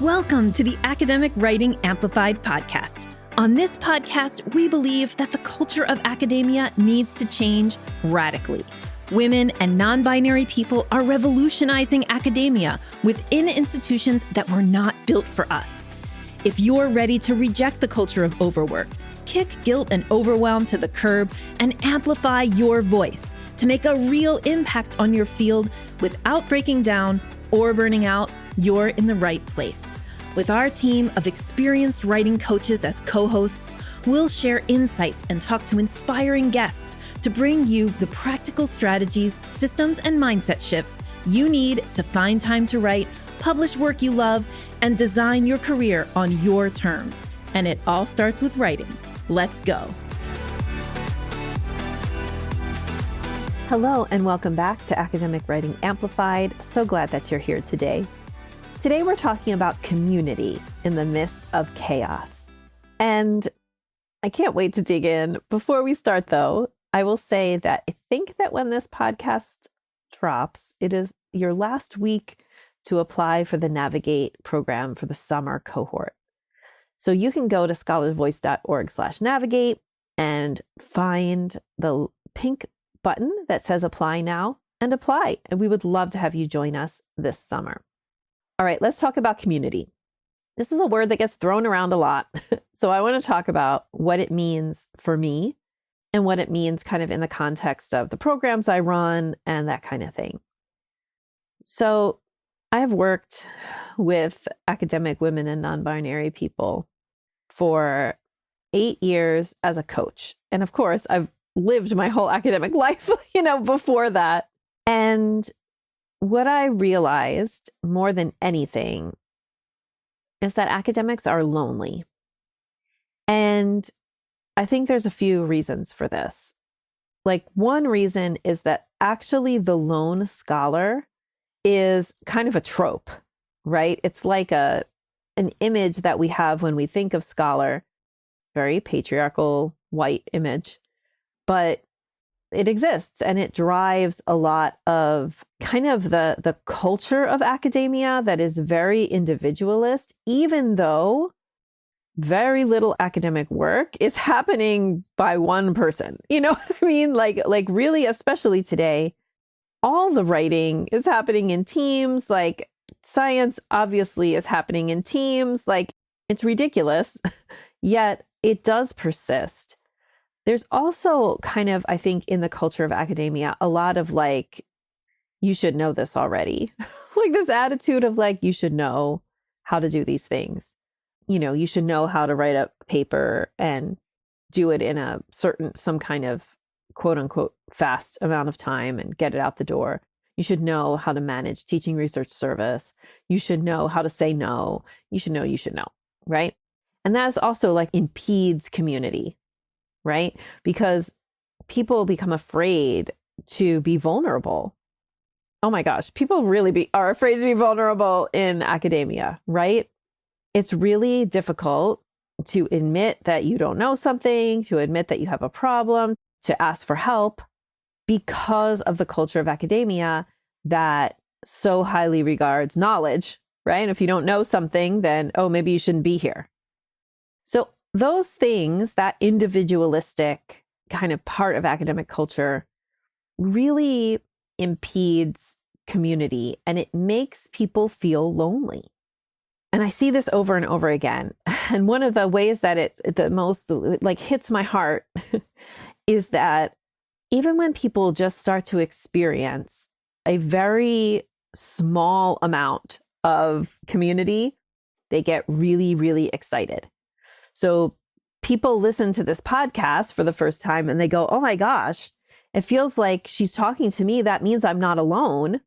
Welcome to the Academic Writing Amplified podcast. On this podcast, we believe that the culture of academia needs to change radically. Women and non-binary people are revolutionizing academia within institutions that were not built for us. If you're ready to reject the culture of overwork, kick guilt and overwhelm to the curb, and amplify your voice to make a real impact on your field without breaking down or burning out, you're in the right place. With our team of experienced writing coaches as co-hosts, we'll share insights and talk to inspiring guests to bring you the practical strategies, systems, and mindset shifts you need to find time to write, publish work you love, and design your career on your terms. And it all starts with writing. Let's go. Hello, and welcome back to Academic Writing Amplified. So glad that you're here today. Today, we're talking about community in the midst of chaos. And I can't wait to dig in. Before we start, though, I will say that I think that when this podcast drops, it is your last week to apply for the Navigate program for the summer cohort. So you can go to scholarsvoice.org/navigate and find the pink button that says apply now and apply. And we would love to have you join us this summer. All right, let's talk about community. This is a word that gets thrown around a lot. So I want to talk about what it means for me and what it means kind of in the context of the programs I run and that kind of thing. So I have worked with academic women and non-binary people for 8 years as a coach. And of course, I've lived my whole academic life, before that. And what I realized more than anything is that academics are lonely. And I think there's a few reasons for this. Like, one reason is that actually the lone scholar is kind of a trope, right? It's like an image that we have when we think of scholar, very patriarchal, white image, but it exists and it drives a lot of kind of the culture of academia that is very individualist, even though very little academic work is happening by one person. You know what I mean? Like really, especially today, all the writing is happening in teams. Like science obviously is happening in teams. Like it's ridiculous, yet it does persist. There's also kind of, I think, in the culture of academia, a lot of like, you should know this already. Like this attitude of like, you should know how to do these things. You should know how to write a paper and do it in some kind of quote unquote fast amount of time and get it out the door. You should know how to manage teaching research service. You should know how to say no. You should know, right? And that's also like impedes community. Right? Because people become afraid to be vulnerable. Oh my gosh, people really are afraid to be vulnerable in academia, right? It's really difficult to admit that you don't know something, to admit that you have a problem, to ask for help because of the culture of academia that so highly regards knowledge, right? And if you don't know something, then, maybe you shouldn't be here. So those things, that individualistic kind of part of academic culture really impedes community and it makes people feel lonely. And I see this over and over again. And one of the ways that it the most like hits my heart is that even when people just start to experience a very small amount of community, they get really, really excited. So people listen to this podcast for the first time and they go, oh my gosh, it feels like she's talking to me. That means I'm not alone.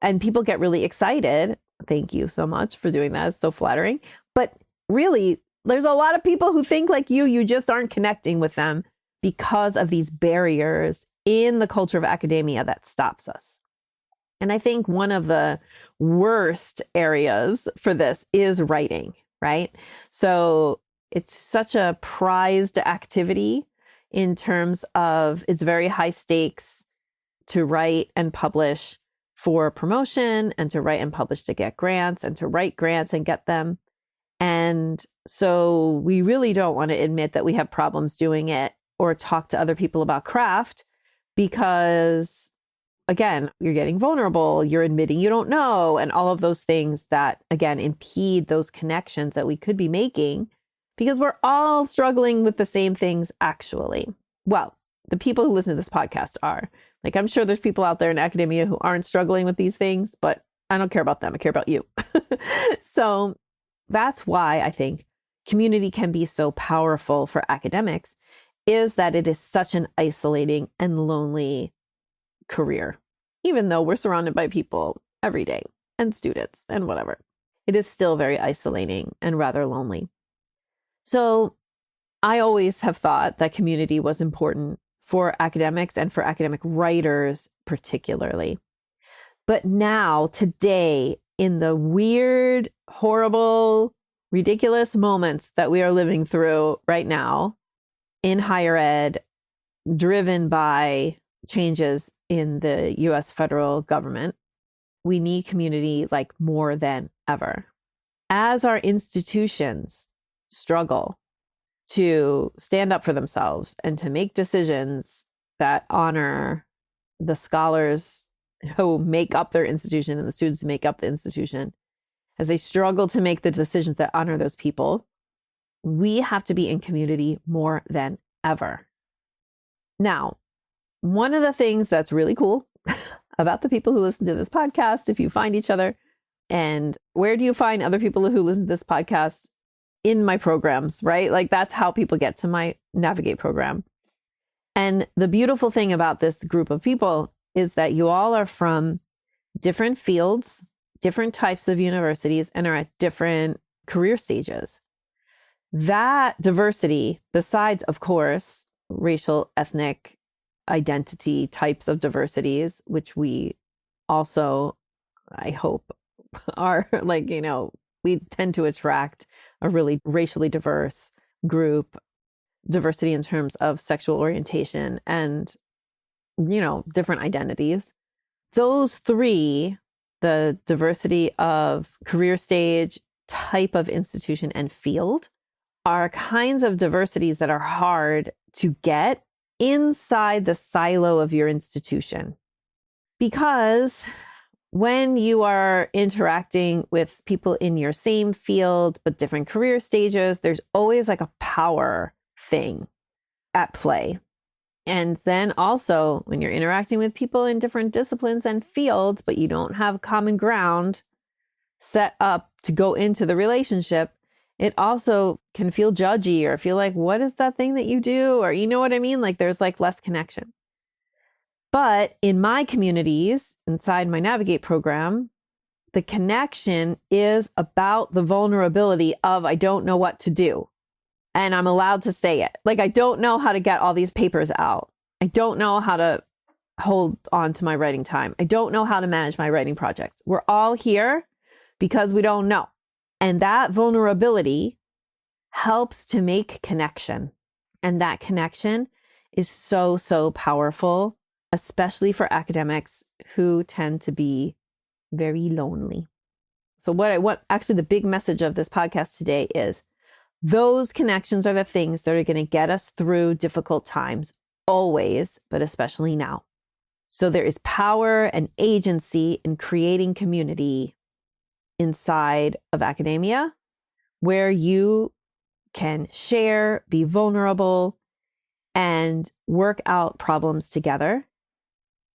And people get really excited. Thank you so much for doing that. It's so flattering. But really, there's a lot of people who think like you just aren't connecting with them because of these barriers in the culture of academia that stops us. And I think one of the worst areas for this is writing, right? So it's such a prized activity in terms of it's very high stakes to write and publish for promotion and to write and publish to get grants and to write grants and get them. And so we really don't want to admit that we have problems doing it or talk to other people about craft because, again, you're getting vulnerable, you're admitting you don't know, and all of those things that, again, impede those connections that we could be making because we're all struggling with the same things, actually. Well, the people who listen to this podcast are. Like, I'm sure there's people out there in academia who aren't struggling with these things, but I don't care about them. I care about you. So that's why I think community can be so powerful for academics, is that it is such an isolating and lonely career. Even though we're surrounded by people every day and students and whatever, it is still very isolating and rather lonely. So I always have thought that community was important for academics and for academic writers particularly. But now, today, in the weird, horrible, ridiculous moments that we are living through right now in higher ed, driven by changes in the US federal government, we need community like more than ever. As our institutions struggle to stand up for themselves and to make decisions that honor the scholars who make up their institution and the students who make up the institution, as they struggle to make the decisions that honor those people, we have to be in community more than ever. Now, one of the things that's really cool about the people who listen to this podcast, if you find each other, and where do you find other people who listen to this podcast? In my programs, right? Like, that's how people get to my Navigate program. And the beautiful thing about this group of people is that you all are from different fields, different types of universities, and are at different career stages. That diversity, besides, of course, racial, ethnic, identity types of diversities, which we also, I hope, are like, we tend to attract a really racially diverse group, diversity in terms of sexual orientation and, different identities. Those three, the diversity of career stage, type of institution, and field, are kinds of diversities that are hard to get inside the silo of your institution. Because when you are interacting with people in your same field, but different career stages, there's always like a power thing at play. And then also when you're interacting with people in different disciplines and fields, but you don't have common ground set up to go into the relationship, it also can feel judgy or feel like, what is that thing that you do? Or you know what I mean? Like, there's like less connection. But in my communities, inside my Navigate program, the connection is about the vulnerability of, I don't know what to do. And I'm allowed to say it. Like, I don't know how to get all these papers out. I don't know how to hold on to my writing time. I don't know how to manage my writing projects. We're all here because we don't know. And that vulnerability helps to make connection. And that connection is so, so powerful, especially for academics who tend to be very lonely. So what I want, actually the big message of this podcast today is those connections are the things that are going to get us through difficult times, always, but especially now. So there is power and agency in creating community inside of academia where you can share, be vulnerable, and work out problems together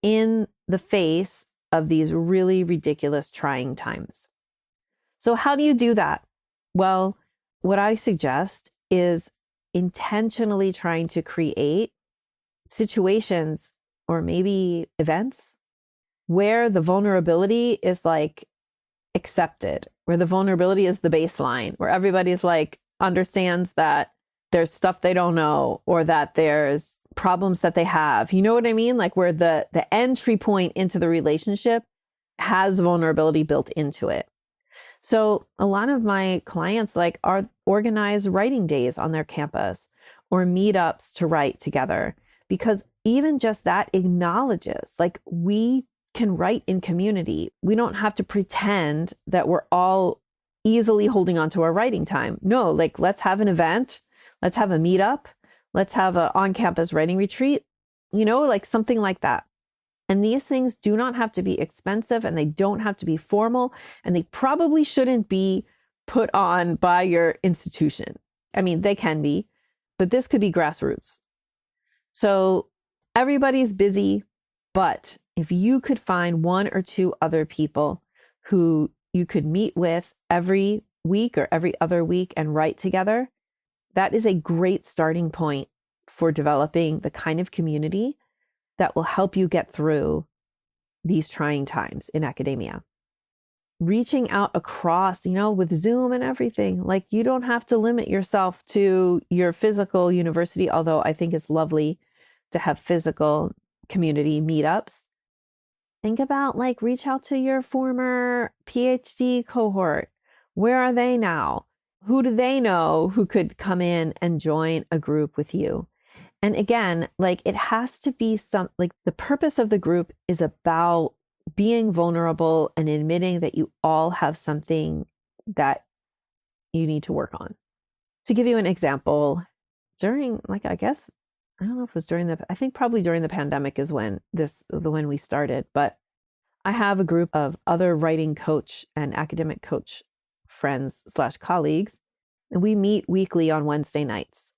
in the face of these really ridiculous, trying times. So how do you do that? Well, what I suggest is intentionally trying to create situations or maybe events where the vulnerability is like accepted, where the vulnerability is the baseline, where everybody's like understands that there's stuff they don't know or that there's problems that they have. You know what I mean? Like where the entry point into the relationship has vulnerability built into it. So a lot of my clients like are organize writing days on their campus or meetups to write together, because even just that acknowledges like we can write in community. We don't have to pretend that we're all easily holding on to our writing time. No, like let's have an event. Let's have a meetup. Let's have an on-campus writing retreat, like something like that. And these things do not have to be expensive, and they don't have to be formal, and they probably shouldn't be put on by your institution. I mean, they can be, but this could be grassroots. So everybody's busy, but if you could find one or two other people who you could meet with every week or every other week and write together, that is a great starting point for developing the kind of community that will help you get through these trying times in academia. Reaching out across, with Zoom and everything, like you don't have to limit yourself to your physical university, although I think it's lovely to have physical community meetups. Think about reach out to your former PhD cohort. Where are they now? Who do they know who could come in and join a group with you? And again, it has to be the purpose of the group is about being vulnerable and admitting that you all have something that you need to work on. To give you an example, during, I guess, I don't know if it was I think probably during the pandemic is when we started, but I have a group of other writing coach and academic coach friends / colleagues, and we meet weekly on Wednesday nights.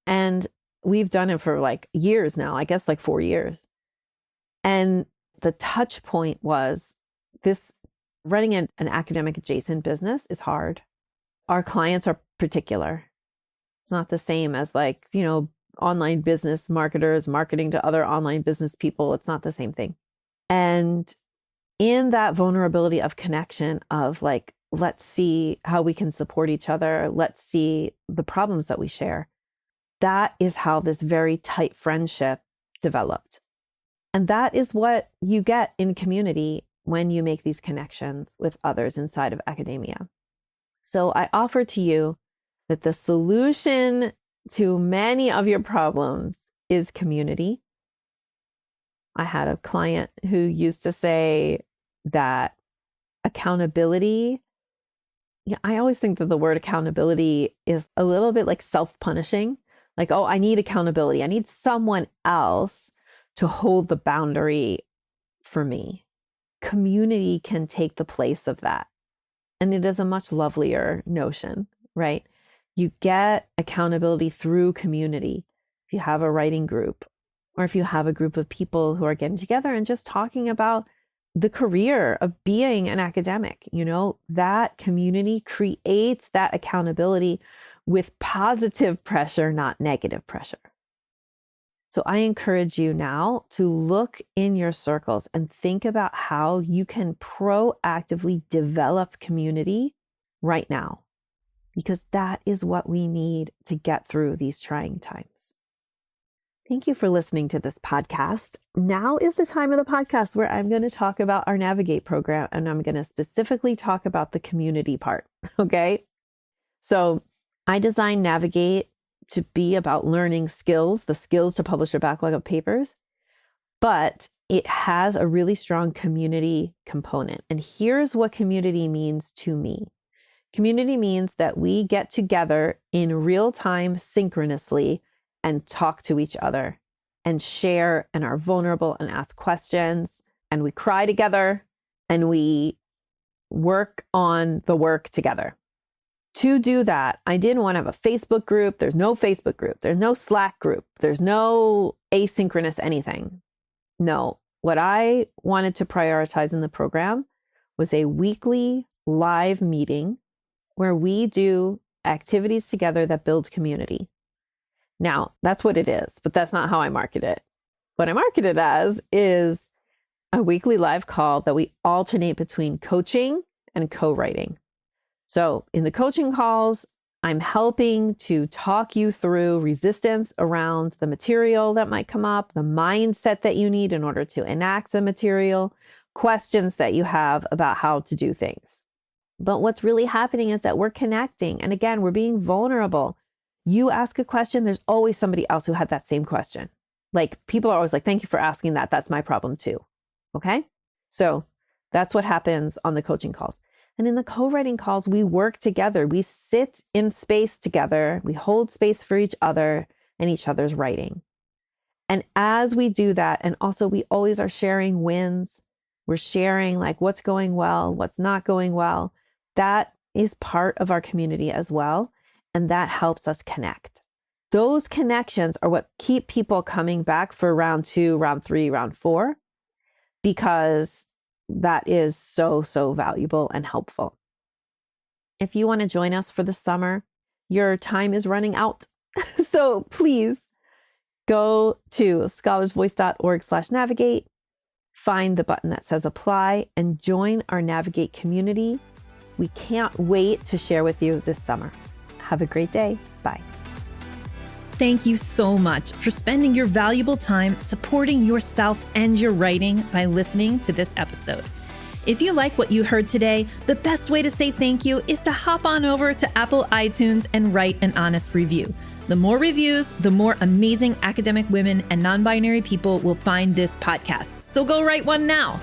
And we've done it for years now, I guess 4 years. And the touch point was this: running an academic adjacent business is hard. Our clients are particular. It's not the same as online business marketers marketing to other online business people. It's not the same thing. And in that vulnerability of connection of let's see how we can support each other. Let's see the problems that we share. That is how this very tight friendship developed. And that is what you get in community when you make these connections with others inside of academia. So I offer to you that the solution to many of your problems is community. I had a client who used to say that accountability, I always think that the word accountability is a little bit self-punishing. Oh, I need accountability. I need someone else to hold the boundary for me. Community can take the place of that. And it is a much lovelier notion, right? You get accountability through community. If you have a writing group, or if you have a group of people who are getting together and just talking about the career of being an academic, that community creates that accountability with positive pressure, not negative pressure. So I encourage you now to look in your circles and think about how you can proactively develop community right now, because that is what we need to get through these trying times. Thank you for listening to this podcast. Now is the time of the podcast where I'm going to talk about our Navigate program, and I'm going to specifically talk about the community part. Okay. So I designed Navigate to be about learning skills, the skills to publish a backlog of papers, but it has a really strong community component. And here's what community means to me. Community means that we get together in real time synchronously and talk to each other and share and are vulnerable and ask questions, and we cry together and we work on the work together. To do that, I didn't want to have a Facebook group. There's no Facebook group. There's no Slack group. There's no asynchronous anything. No, what I wanted to prioritize in the program was a weekly live meeting where we do activities together that build community. Now, that's what it is, but that's not how I market it. What I market it as is a weekly live call that we alternate between coaching and co-writing. So in the coaching calls, I'm helping to talk you through resistance around the material that might come up, the mindset that you need in order to enact the material, questions that you have about how to do things. But what's really happening is that we're connecting. And again, we're being vulnerable. You ask a question, there's always somebody else who had that same question. People are always thank you for asking that. That's my problem too. Okay. So that's what happens on the coaching calls. And in the co-writing calls, we work together. We sit in space together. We hold space for each other and each other's writing. And as we do that, and also we always are sharing wins. We're sharing like what's going well, what's not going well. That is part of our community as well. And that helps us connect. Those connections are what keep people coming back for round 2, round 3, round 4, because that is so, so valuable and helpful. If you want to join us for the summer, your time is running out. So please go to scholarsvoice.org/navigate, find the button that says apply, and join our Navigate community. We can't wait to share with you this summer. Have a great day. Bye. Thank you so much for spending your valuable time supporting yourself and your writing by listening to this episode. If you like what you heard today, the best way to say thank you is to hop on over to Apple iTunes and write an honest review. The more reviews, the more amazing academic women and non-binary people will find this podcast. So go write one now.